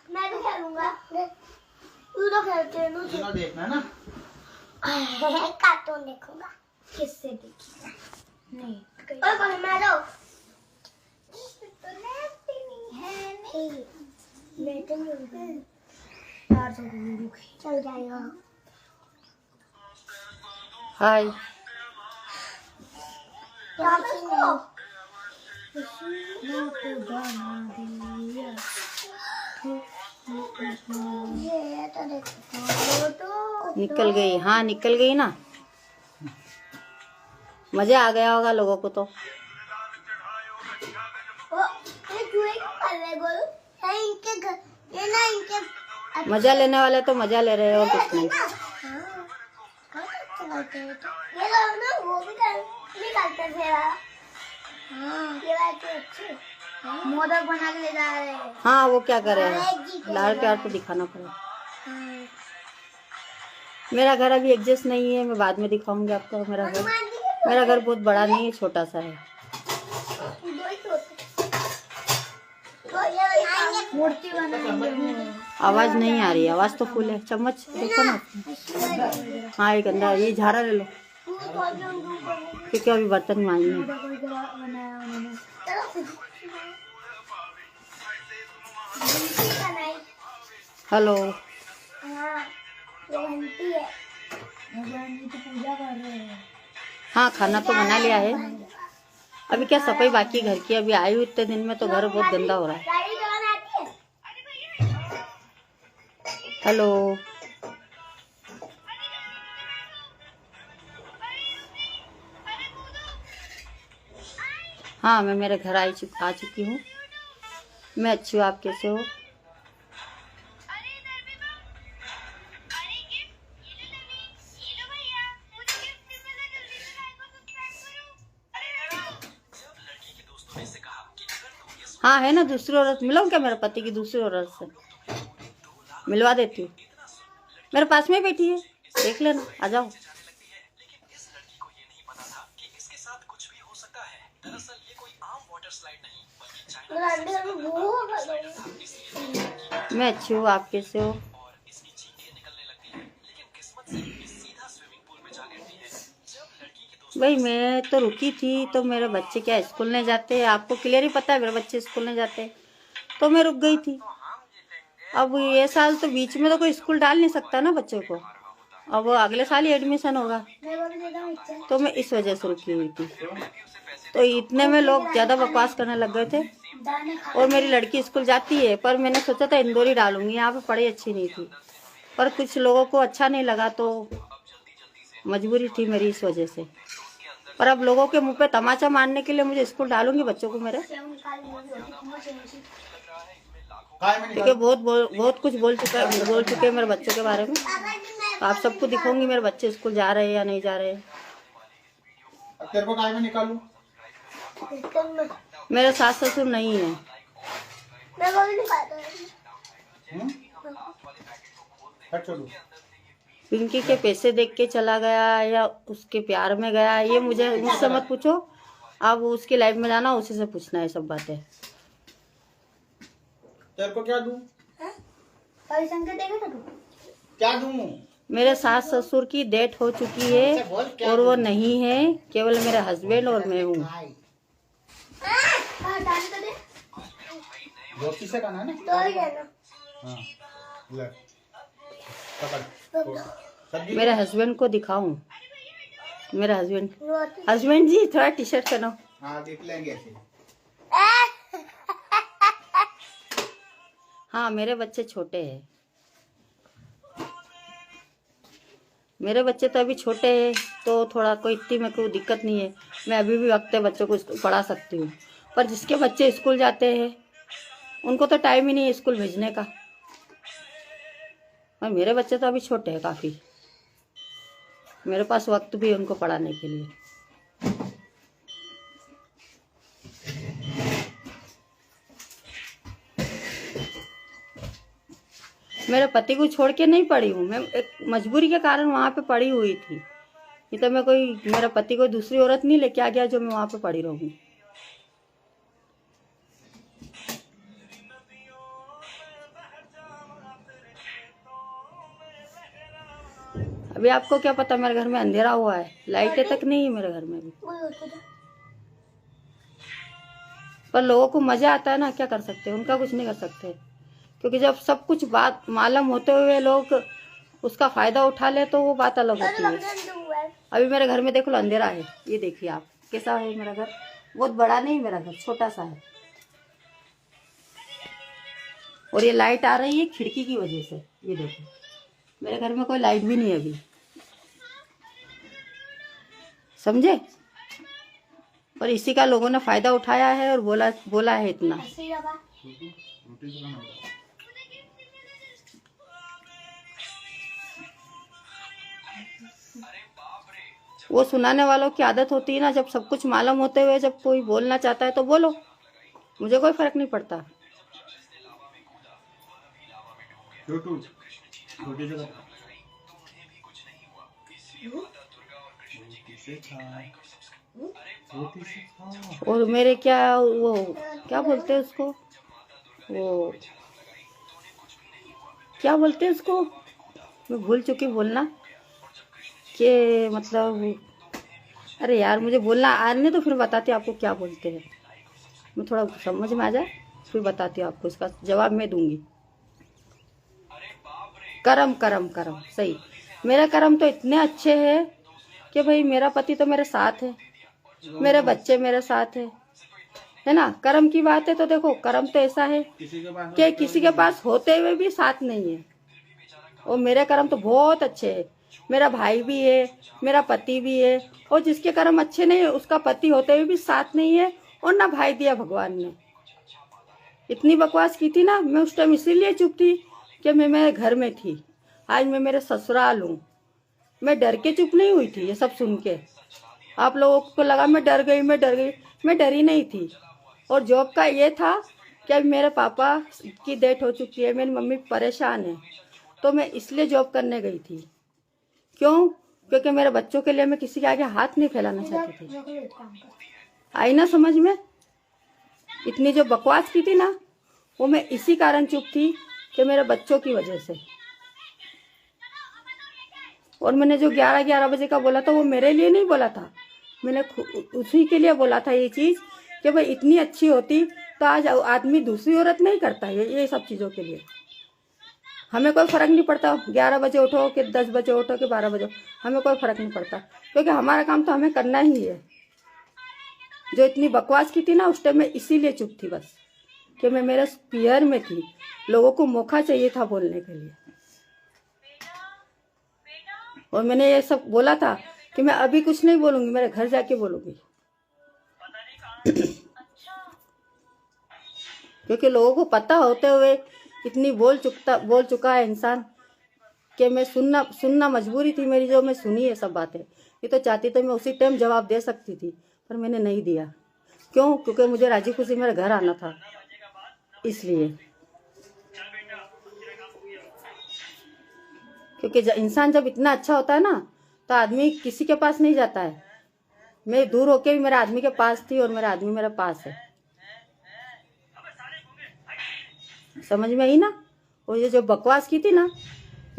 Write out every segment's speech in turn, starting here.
मैं भी खेलूंगा। तू तो खेलते है ना। देखना ना। कार्टून देखूंगा। किससे देखिएगा? नहीं। और मारो। तो लेती नहीं है नहीं। लेते नहीं। यार चल जाएगा। हाय। निकल गई। हाँ निकल गई ना। मजा आ गया होगा लोगों को तो। मजा लेने वाले तो मजा ले रहे हो और कुछ नहीं। ये लोग ना वो भी करते थे। ये बात तो अच्छी। मोदक बना के ले जा रहे हैं। हाँ वो क्या करेगा, लाड़ प्यार तो दिखाना पड़ेगा। मेरा घर अभी एडजस्ट नहीं है, मैं बाद में दिखाऊंगी आपको। मेरा घर बहुत बड़ा नहीं है, छोटा सा है। मूर्ति बनाएंगे। आवाज नहीं आ रही, आवाज तो फुल है। चम्मच देखो ना। हाँ एक अंदर ये झाड़ा ले लो, क्योंकि अभी बर्तन मांजने। हेलो। हाँ खाना तो बना लिया है। अभी क्या सफाई बाकी घर की। अभी आई हूँ इतने दिन में तो घर बहुत गंदा हो रहा है। हेलो। हाँ मैं मेरे घर आ चुकी हूँ। मैं अच्छी हूँ, आप कैसे हो? हाँ है ना दूसरी औरत। मिलाऊं क्या मेरे पति की दूसरी औरत से? मिलवा देती हूँ। मेरे पास में बैठी है, देख लेना। आ जाओ। मैं अच्छी हूँ, आप कैसे हो? भाई मैं तो रुकी थी तो मेरे बच्चे क्या स्कूल नहीं जाते। आपको क्लियर ही पता है मेरे बच्चे स्कूल नहीं जाते, तो मैं रुक गई थी। अब ये साल तो बीच में तो कोई स्कूल डाल नहीं सकता ना बच्चों को। अब अगले साल ही एडमिशन होगा, तो मैं इस वजह से रुकी हुई थी। तो इतने में लोग ज़्यादा बकवास करने लग गए थे। और मेरी लड़की स्कूल जाती है, पर मैंने सोचा था इंदौर ही डालूंगी, यहाँ पे पढ़ाई अच्छी नहीं थी। पर कुछ लोगों को अच्छा नहीं लगा तो मजबूरी थी मेरी इस वजह से। पर अब लोगों के मुंह पे तमाचा मारने के लिए मुझे स्कूल डालूंगी बच्चों को मेरे, क्योंकि बहुत कुछ बोल चुके मेरे बच्चों के बारे में। तो आप सबको दिखाऊंगी मेरे बच्चे स्कूल जा रहे हैं या नहीं जा रहे हैं। तेरे को काय में निकालूं? मेरे सास ससुर नहीं है। पिंकी के पैसे देख के चला गया या उसके प्यार में गया, ये मुझसे मत पूछो। आप उसकी लाइफ में जाना, उसी से पूछना है सब बातें। तेरे को क्या दूं? क्या दूं? मेरे सास ससुर की डेथ हो चुकी है और वो नहीं है, केवल मेरे हस्बैंड और मैं हूँ। रोटी से खाना है ना? हाँ, ले, पकड़। मेरे हस्बैंड को दिखाऊं? मेरे हस्बैंड जी थोड़ा टी शर्ट पहनो। हाँ देख लेंगे ऐसे। हाँ मेरे बच्चे छोटे हैं। मेरे बच्चे तो अभी छोटे हैं, तो थोड़ा कोई इतनी में कोई दिक्कत नहीं है। मैं अभी भी वक्त बच्चों को पढ़ा सकती हूँ। पर जिसके बच्चे स्कूल जाते हैं उनको तो टाइम ही नहीं है स्कूल भेजने का। और मेरे बच्चे तो अभी छोटे हैं काफ़ी, मेरे पास वक्त भी है उनको पढ़ाने के लिए। मेरे पति को छोड़ के नहीं पढ़ी हूँ मैं, एक मजबूरी के कारण वहाँ पे पढ़ी हुई थी। ये तो मैं कोई मेरा पति कोई दूसरी औरत नहीं लेके आ गया जो मैं वहाँ पे पढ़ी रहूँगी। अभी आपको क्या पता, मेरे घर में अंधेरा हुआ है, लाइटें तक नहीं है मेरे घर में भी। पर लोगों को मजा आता है ना, क्या कर सकते हैं, उनका कुछ नहीं कर सकते। क्योंकि जब सब कुछ बात मालूम होते हुए लोग उसका फायदा उठा ले तो वो बात अलग होती है। अभी मेरे घर में देख लो अंधेरा है, ये देखिए आप कैसा है मेरा घर। बहुत बड़ा नहीं मेरा घर, छोटा सा है। और ये लाइट आ रही है खिड़की की वजह से। ये देखो मेरे घर में कोई लाइट भी नहीं है अभी, समझे। और इसी का लोगों ने फायदा उठाया है और बोला है इतना। वो सुनाने वालों की आदत होती है ना, जब सब कुछ मालूम होते हुए जब कोई बोलना चाहता है तो बोलो, मुझे कोई फर्क नहीं पड़ता। और मेरे क्या वो क्या बोलते हैं उसको, वो क्या बोलते हैं उसको, मैं भूल चुकी बोलना कि मतलब, अरे यार मुझे बोलना आने तो फिर बताती हूँ आपको क्या बोलते हैं। मैं थोड़ा समझ में आ जाए फिर बताती हूँ आपको, इसका जवाब मैं दूंगी। कर्म कर्म कर्म सही। मेरा कर्म तो इतने अच्छे हैं कि भाई मेरा पति तो मेरे साथ है, मेरे बच्चे मेरे साथ है ना। कर्म की बात है तो देखो, कर्म तो ऐसा है कि किसी के पास होते हुए भी साथ नहीं है। और मेरे कर्म तो बहुत अच्छे है। मेरा भाई भी है, मेरा पति भी है। और जिसके कर्म अच्छे नहीं है उसका पति होते हुए भी साथ नहीं है और ना भाई दिया भगवान ने। इतनी बकवास की थी ना, मैं उस टाइम इसीलिए चुप थी कि मैं मेरे घर में थी। आज मैं मेरे ससुराल हूँ। मैं डर के चुप नहीं हुई थी ये सब सुन के। आप लोगों को लगा मैं डर गई, मैं डरी नहीं थी। और जॉब का ये था कि अब मेरे पापा की डेथ हो चुकी है, मेरी मम्मी परेशान है, तो मैं इसलिए जॉब करने गई थी। क्यों? क्योंकि मेरे बच्चों के लिए मैं किसी के आगे हाथ नहीं फैलाना चाहती थी। आई ना समझ में? इतनी जो बकवास की थी ना, वो मैं इसी कारण चुप थी कि मेरे बच्चों की वजह से। और मैंने जो 11 बजे का बोला था वो मेरे लिए नहीं बोला था, मैंने उसी के लिए बोला था ये चीज कि भाई इतनी अच्छी होती तो आज आदमी दूसरी औरत नहीं करता ये सब चीजों के लिए। हमें कोई फर्क नहीं पड़ता 11 बजे उठो कि 10 बजे उठो कि 12 बजे, हमें कोई फर्क नहीं पड़ता, क्योंकि हमारा काम तो हमें करना ही है। जो इतनी बकवास की थी ना उस टाइम मैं इसीलिए चुप थी बस, कि मैं मेरे स्पीयर में थी। लोगों को मौका चाहिए था बोलने के लिए। और मैंने ये सब बोला था कि मैं अभी कुछ नहीं बोलूंगी, मेरे घर जाके बोलूंगी। क्योंकि लोगों को पता होते हुए इतनी बोल चुका है इंसान कि मैं सुनना मजबूरी थी मेरी, जो मैं सुनी है सब बातें। ये तो चाहती तो मैं उसी टाइम जवाब दे सकती थी, पर मैंने नहीं दिया। क्यों? क्योंकि मुझे राजी खुशी मेरे घर आना था, इसलिए। क्योंकि इंसान जब इतना अच्छा होता है ना तो आदमी किसी के पास नहीं जाता है। मैं दूर होके भी मेरे आदमी के पास थी और मेरा आदमी मेरे पास है। समझ में आई ना? और ये जो बकवास की थी ना,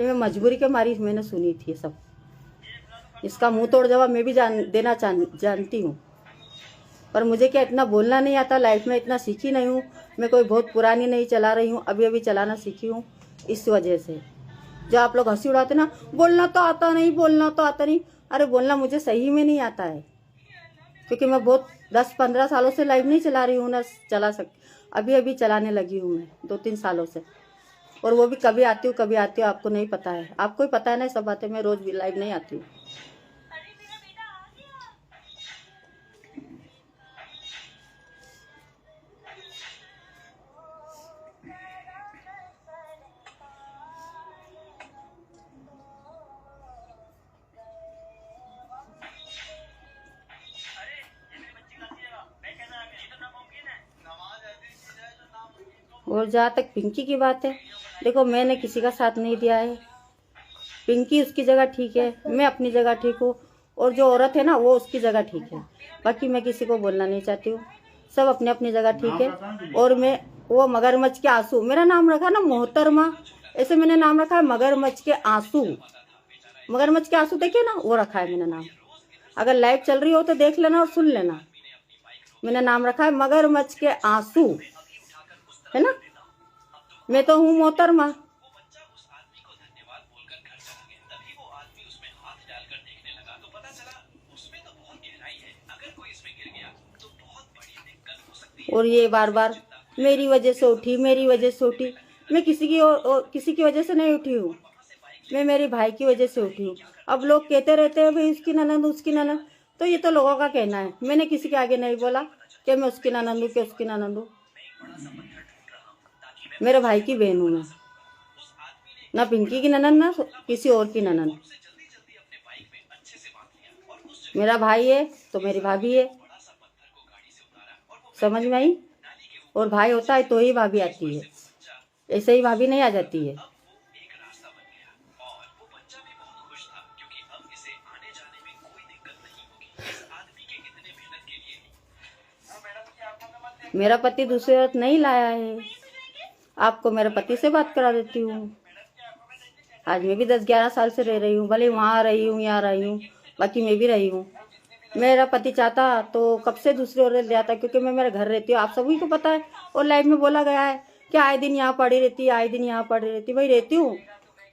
ये मैं मजबूरी के मारी मैंने सुनी थी सब। इसका मुंह तोड़ जवाब मैं भी देना जानती हूँ, पर मुझे क्या इतना बोलना नहीं आता। लाइफ में इतना सीखी नहीं हूँ मैं, कोई बहुत पुरानी नहीं चला रही हूँ, अभी अभी चलाना सीखी हूँ। इस वजह से जो आप लोग हंसी उड़ाते ना, बोलना तो आता नहीं, बोलना तो आता नहीं। अरे बोलना मुझे सही में नहीं आता है, क्योंकि मैं बहुत 10-15 सालों से लाइव नहीं चला रही हूँ ना, चला सकती। अभी अभी चलाने लगी हूँ मैं 2-3 सालों से, और वो भी कभी आती हूँ कभी आती हूँ। आपको नहीं पता है, आपको ही पता है ना सब बातें। मैं रोज भी लाइव नहीं आती हूँ। और जहाँ तक पिंकी की बात है, देखो मैंने किसी का साथ नहीं दिया है। पिंकी उसकी जगह ठीक है, मैं अपनी जगह ठीक हूँ, और जो औरत है ना वो उसकी जगह ठीक है। बाकी मैं किसी को बोलना नहीं चाहती हूँ, सब अपनी अपनी जगह ठीक है। और मैं वो मगरमच्छ के आंसू, मेरा नाम रखा ना मोहतरमा, ऐसे मैंने नाम रखा है मगरमच्छ के आंसू। मगरमच्छ के आंसू देखिए ना, वो रखा है मैंने नाम। अगर लाइव चल रही हो तो देख लेना और सुन लेना। मैंने नाम रखा है मगरमच्छ के आंसू, है ना। मैं तो हूँ मोहतरमा। और ये बार बार मेरी वजह से उठी, मेरी वजह से उठी। मैं किसी की वजह से नहीं उठी हूँ, मैं मेरे भाई की वजह से उठी हूँ। अब लोग कहते रहते हैं भाई उसकी ननद, उसकी ननद, तो ये तो लोगों का कहना है। मैंने किसी के आगे नहीं बोला कि मैं उसकी ननद हूँ, कि उसकी ननद हूँ। मेरे भाई की बहन हूँ मैं, ना पिंकी की ननद ना किसी और की ननद। मेरा भाई है तो मेरी भाभी है, समझ में आई। और भाई होता है तो ही भाभी आती है, ऐसे ही भाभी नहीं आ जाती है। मेरा पति दूसरी औरत नहीं लाया है, आपको मेरे पति से बात करा देती हूँ। आज मैं भी 10-11 साल से रह रही हूँ, भले वहाँ रही हूँ, यहाँ रही हूँ, बाकी मैं भी रही हूँ। मेरा पति चाहता तो कब से दूसरी औरत ले आता, क्योंकि मैं मेरे घर रहती हूँ, आप सभी को पता है। और लाइव में बोला गया है कि आए दिन यहाँ पड़ी रहती है, आए दिन यहाँ पड़ी रहती। वही रहती हूँ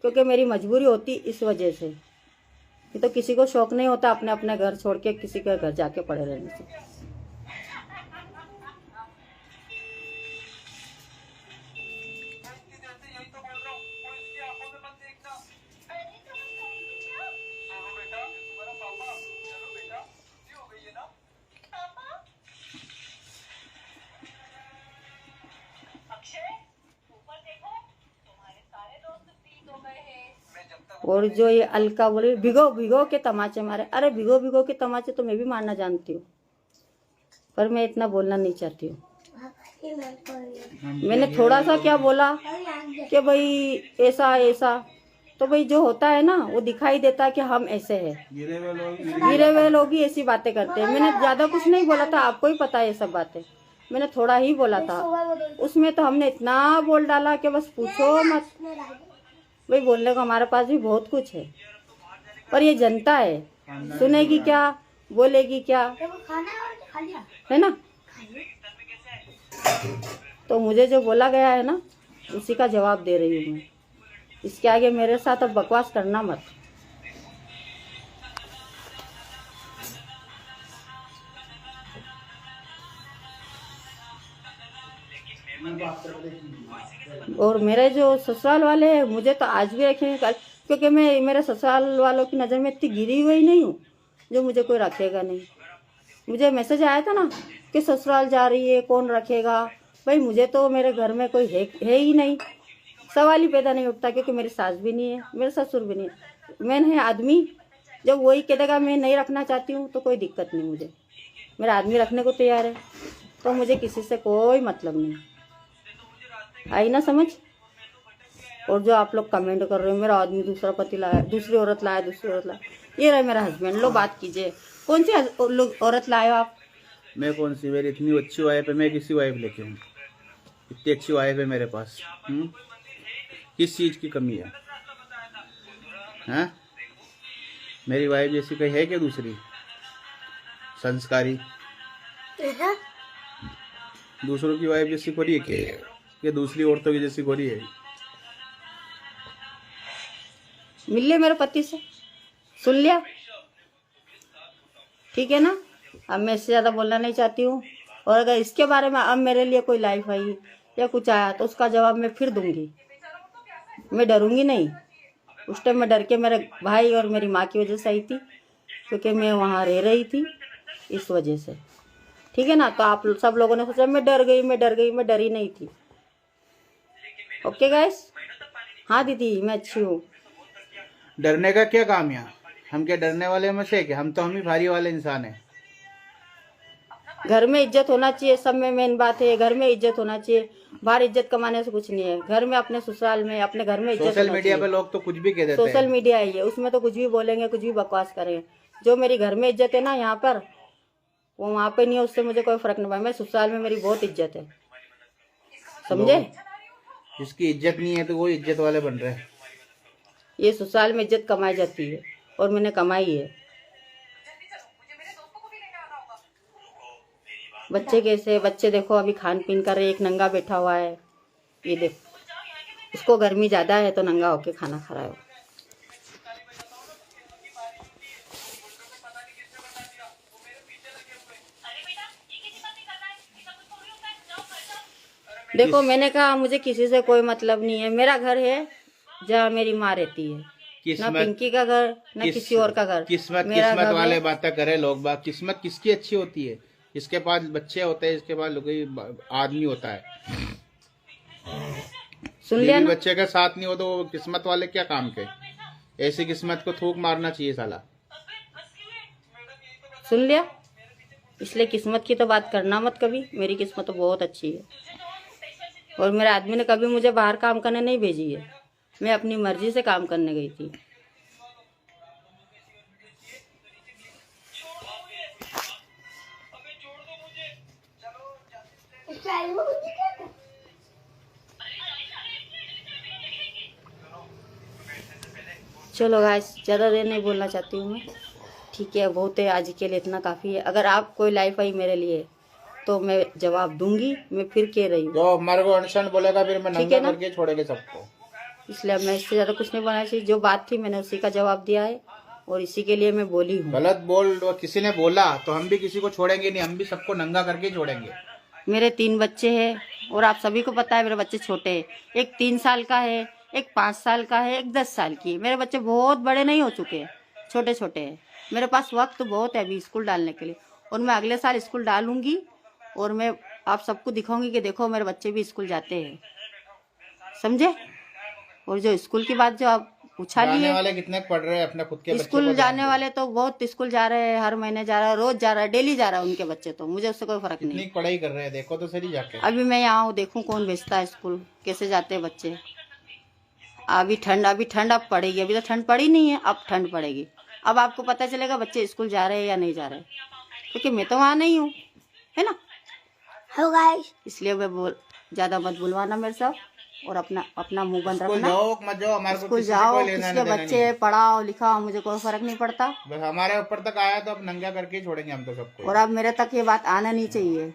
क्योंकि मेरी मजबूरी होती इस वजह से। ये तो किसी को शौक नहीं होता अपने अपने घर छोड़ के किसी के घर जाके पड़े रहने से। और जो ये अलका बोले भिगो भिगो के तमाचे मारे, अरे भिगो भिगो के तमाचे तो मैं भी मारना जानती हूँ, पर मैं इतना बोलना नहीं चाहती हूँ। मैंने थोड़ा सा क्या बोला कि भाई ऐसा ऐसा, तो भाई जो होता है ना वो दिखाई देता है कि हम ऐसे हैं। गिरे हुए लोग ही ऐसी बातें करते हैं। मैंने ज्यादा कुछ नहीं बोला था, आपको ही पता है ये सब बातें। मैंने थोड़ा ही बोला था, उसमें तो हमने इतना बोल डाला कि बस पूछो मत। भाई बोलने को हमारे पास भी बहुत कुछ है, पर ये जनता है, सुनेगी क्या, बोलेगी क्या, है ना। तो मुझे जो बोला गया है ना उसी का जवाब दे रही हूँ मैं। इसके आगे मेरे साथ अब बकवास करना मत। और मेरे जो ससुराल वाले हैं मुझे तो आज भी रखेंगे कल, क्योंकि मैं मेरे ससुराल वालों की नज़र में इतनी गिरी हुई नहीं हूँ जो मुझे कोई रखेगा नहीं। मुझे मैसेज आया था ना कि ससुराल जा रही है, कौन रखेगा। भाई मुझे तो मेरे घर में कोई है ही नहीं, सवाल ही पैदा नहीं उठता, क्योंकि मेरी सास भी नहीं है, मेरे ससुर भी नहीं है। मैंने है आदमी, जब वही कह देगा मैं नहीं रखना चाहती हूँ तो कोई दिक्कत नहीं मुझे। मेरा आदमी रखने को तैयार है तो मुझे किसी से कोई मतलब नहीं। आई ना समझ। और जो आप लोग कमेंट कर रहे हो मेरा आदमी दूसरा पति लाया, दूसरी औरत लाया, दूसरी औरत लाया, ये रहा मेरा हस्बैंड। लो बात कीजिए, कौन सी औरत लाए हो आप? मैं कौन सी, मेरी इतनी अच्छी वाइफ है, मैं किसी वाइफ लेके हूँ? इतनी अच्छी वाइफ है मेरे पास। किस चीज की कमी है? हाँ, मेरी वाइफ जैसी कहीं है क्या दूसरी संस्कारी? दूसरों की वाइफ जैसी कोई है क्या? ये दूसरी औरतों की जैसी कोई है? मिल लिया मेरे पति से, सुन लिया, ठीक है ना। अब मैं इससे ज़्यादा बोलना नहीं चाहती हूँ। और अगर इसके बारे में अब मेरे लिए कोई लाइफ आई या कुछ आया तो उसका जवाब मैं फिर दूंगी। मैं डरूंगी नहीं। उस टाइम मैं डर के मेरे भाई और मेरी माँ की वजह से आई थी, क्योंकि मैं वहाँ रह रही थी इस वजह से, ठीक है ना। तो आप सब लोगों ने सोचा मैं डर गई, मैं डर गई, मैं डरी नहीं थी। Okay guys. हाँ दीदी मैं अच्छी हूँ। डरने का क्या काम यहाँ? हम क्या डरने वाले में से? हम तो हम ही भारी वाले इंसान हैं। घर में इज्जत होना चाहिए, सब में मेन बात है। घर में इज्जत होना चाहिए, बाहर इज्जत कमाने से कुछ नहीं है। घर में अपने ससुराल में अपने घर में इज्जत। सोशल मीडिया पे लोग तो कुछ भी कह देते हैं। सोशल मीडिया ही है, उसमें तो कुछ भी बोलेंगे, कुछ भी बकवास करेंगे। जो मेरी घर में इज्जत है ना यहाँ पर, वो वहाँ पे नहीं है। उससे मुझे कोई फर्क नहीं पड़ा। मेरे ससुराल में मेरी बहुत इज्जत है, समझे। जिसकी इज्जत नहीं है तो वो इज्जत वाले बन रहे हैं। ये ससुराल में इज्जत कमाई जाती है और मैंने कमाई है। बच्चे कैसे, बच्चे देखो अभी खान पीन कर रहे, एक नंगा बैठा हुआ है, ये देखो, इसको गर्मी ज्यादा है तो नंगा होके खाना खा रहा है। देखो मैंने कहा मुझे किसी से कोई मतलब नहीं है, मेरा घर है जहाँ मेरी माँ रहती है, ना पिंकी का घर ना किसी और का घर। किस्मत किस्मत वाले बातें करे लोग बात। किस्मत किसकी अच्छी होती है? इसके पास बच्चे होते हैं, इसके पास कोई आदमी होता है। सुन लिया ना? बच्चे का साथ नहीं हो तो किस्मत वाले क्या काम के? ऐसी किस्मत को थूक मारना चाहिए साला। सुन लिया? इसलिए किस्मत की तो बात करना मत कभी। मेरी किस्मत तो बहुत अच्छी है और मेरे आदमी ने कभी मुझे बाहर काम करने नहीं भेजी है, मैं अपनी मर्जी से काम करने गई थी। चलो गाइस, ज़्यादा देर नहीं बोलना चाहती हूँ मैं, ठीक है, बहुत है, आज के लिए इतना काफ़ी है। अगर आप कोई लाइफ आई मेरे लिए तो मैं जवाब दूंगी, मैं फिर कह रही हूँ। जो हमारे को अनशन बोलेगा फिर मैं नंगा करके छोड़ेंगे सबको, इसलिए मैं इससे ज़्यादा कुछ नहीं बोलना चाहिए। जो बात थी मैंने उसी का जवाब दिया है और इसी के लिए मैं बोली हूँ। गलत बोल किसी ने बोला तो हम भी किसी को छोड़ेंगे नहीं, हम भी सबको नंगा करके छोड़ेंगे। मेरे 3 बच्चे हैं और आप सभी को पता है मेरे बच्चे छोटे हैं। एक 3 साल का है, एक 5 साल का है, एक 10 साल की है। मेरे बच्चे बहुत बड़े नहीं हो चुके हैं, छोटे छोटे हैं। मेरे पास वक्त बहुत है अभी स्कूल डालने के लिए और मैं अगले साल स्कूल डालूंगी और मैं आप सबको दिखाऊंगी कि देखो मेरे बच्चे भी स्कूल जाते हैं, समझे? और जो स्कूल की बात जो आप उछाली है, वाले कितने पढ़ रहे हैं अपने खुद के स्कूल जाने वाले तो बहुत स्कूल जा रहे हैं, हर महीने जा रहा है, रोज जा रहा है, डेली जा रहा है उनके बच्चे, तो मुझे उससे कोई फर्क नहीं। पढ़ाई कर रहे हैं देखो तो सही जाके। अभी मैं यहाँ हूँ, देखूँ कौन भेजता है स्कूल, कैसे जाते हैं बच्चे। अभी ठंड अब पड़ेगी, अभी तो ठंड पड़ी नहीं है, अब ठंड पड़ेगी। अब आपको पता चलेगा बच्चे स्कूल जा रहे हैं या नहीं जा रहे, क्योंकि मैं तो वहाँ नहीं हूँ, है ना? इसलिए मैं ज्यादा मत बुलवाना मेरे साथ और अपना मुंह बंद रखना। स्कूल जाओ, किसके बच्चे पढ़ाओ लिखाओ, मुझे कोई फर्क नहीं पड़ता। बस हमारे ऊपर तक आया तो अब नंगा करके छोड़ेंगे हम तो सबको। और अब मेरे तक ये बात आना नहीं चाहिए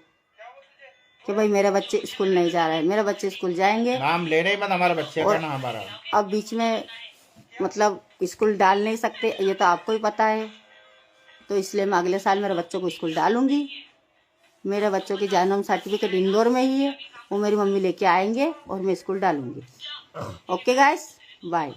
कि भाई मेरे बच्चे स्कूल नहीं जा रहे हैं। मेरे बच्चे स्कूल जाएंगे, नाम ले रहे मत हमारे बच्चे का ना हमारा। अब बीच में मतलब स्कूल डाल नहीं सकते, ये तो आपको ही पता है, तो इसलिए मैं अगले साल मेरे बच्चों को स्कूल डालूंगी। मेरे बच्चों की जन्म सर्टिफिकेट इंदौर में ही है, वो मेरी मम्मी लेके आएंगे और मैं स्कूल डालूंगी। Okay guys, bye.